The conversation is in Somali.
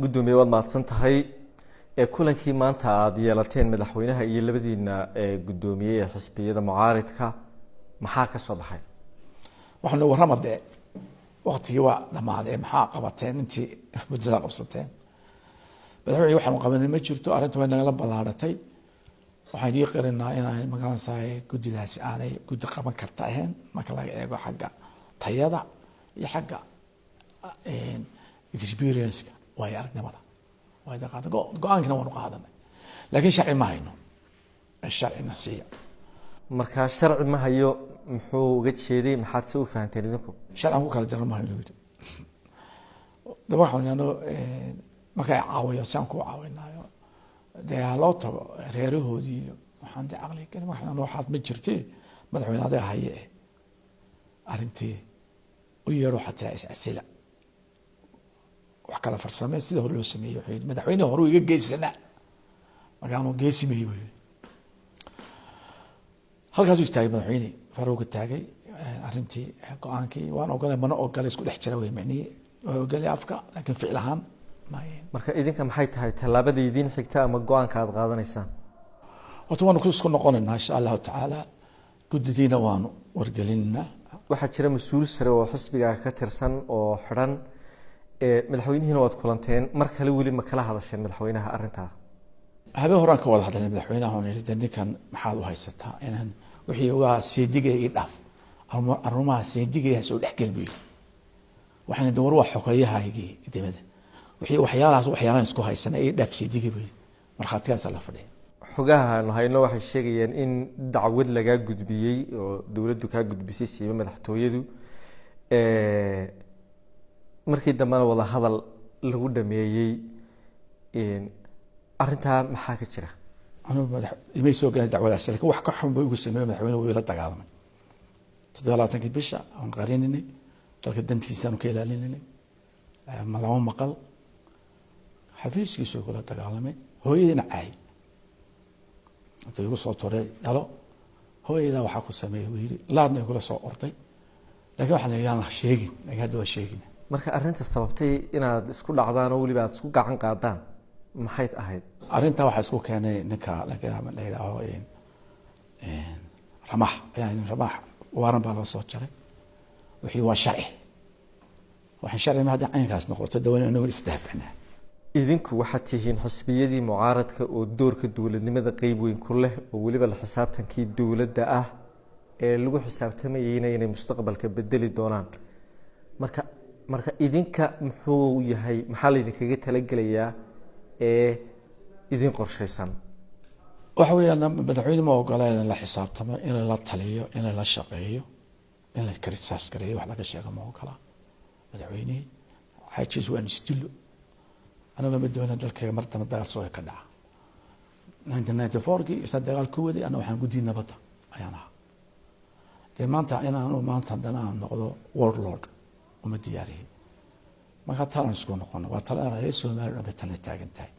gudoomiye waad mahadsan tahay kulankii maanta aad yeelateen madaxweynaha iyo labadiina gudoomiye ee xisbiyada mucaaridka maxaa ka soo baxay waxaan ugu ramadee waqtigii waa dhamaaday maxaa qabateen intii muddada qabsateen madaxweyne waxaan qabanay ma jirto arrintu way nagala ballaaratay waxaan idii qirinaa inaan magaranaysaay guddidaasi aanay guddi qaban karta ahayn marka laga eego xagga tayada iyo xagga experience-ka waayo aragnimada go-aankina waanu qaadanay laakiin sharci ma hayno sharcina siiya markaa sharci ma hayo muxuu uga jeeday maxaad se u fahanteen idinku sharcan ku kala jaro ma hayno yidhi daba waxaan markay caawiyo si aan ku caawinayo dee haloo tago reerahoodii iyo waxaan dee caqli gelin waxaan waxaad ma jirtee madaxweyne adiga haye arrintii u yeero xataa is-asila wax kala farsamee sida hore loo sameeyey wuxuu madaxweyne hore iga geysana markaanu geesimayey buu yidhi halkaasuu istaagay madaxweyne faruuga taagay arrintii go-aankii waan ogolay mana ogolay isku dhex jira wey macnihii waa ogolay afka laakiin ficil ahaan marka idinka maxay tahay tallaabada idin xigta ama go-aanka aad qaadanaysaan horta waanu isku noqonaynaa insha allahu tacaala guddidiina waanu wargelinaa waxaa jira mas-uul sare oo xisbiga ka tirsan oo xidhan madaxweynihiina waad kulanteen mar kale weli ma kala hadasheen madaxweynaha arrintaa habeen horaan ka wada hadalnay madaxweynaha oon yidhi ninkan maxaad u haysataa inaan wixii ugaa seedigaya ii dhaaf arrimaha seedigaya soo dhexgel buu yidhi waxaan idin war waa xogeeyahaygii dibadda wixii waxyaalahan isku haysana ii dhaaf seediga buu yidhi markhaatigaasa la fadhiya xogaha aanu hayno waxay sheegayaan in dacwad lagaa gudbiyey oo dowladdu kaa gudbisay siiba madaxtooyadu markii dambena wada hadal lagu dhameeyey arrintaa maxaa ka jira imay soo galeen dacwadaas lakin wax ka xun ba ugu sameeye madaxweyne wuu ila dagaalamay 27 bisha aan qarinay dalka dantiisaan ka ilaalinay malamo maqal xafiiskiisu kula dagaalamay hooyadina caay inta igu soo toray dhalo hooyada waxa ku sameeyay wiili laadna kula soo orday laakiin waxaan ayaan sheegin laakiin hadda waa sheegin marka arrinta sababtay inaad isku dhacdaan oo waliba aad isku gacan qaadaan maxay ahayd arrinta waxa isku keenay ninka la yiraahdo ramax yani ramax waaran baa loo soo jaray wixii waa sharci waxaan sharci ma hadda aynkaas noqoto dawladda inuu isdaafacnaa idinku waxaad tihiin xisbiyadii mucaaradka oo doorka dowladnimada qayb weyn ku leh oo waliba la xisaabtankii dowladda ah ee lagu xisaabtamayayna inay mustaqbalka bedeli doonaan marka idinka muxuu yahay maxaa laydinkaga talagelayaa ee idin qorshaysan waxa weeyaan madaxweyne ma ogola in la xisaabtamo in la taliyo in la shaqeeyo in la karisaas gareeyo wax laga sheego ma ogola madaxweyne xajiis waan istilo anaga ma doona dalkayga mar dambe dagaal soo ka dhaca 1994kii isla dagaal ku waday ana waxaan guddi nabadda ayaan ahaa dee maanta haddana aan noqdo warlord uma diyaariyey marka talan isku noqono waa talan reer Soomaaliya oo taagan tahay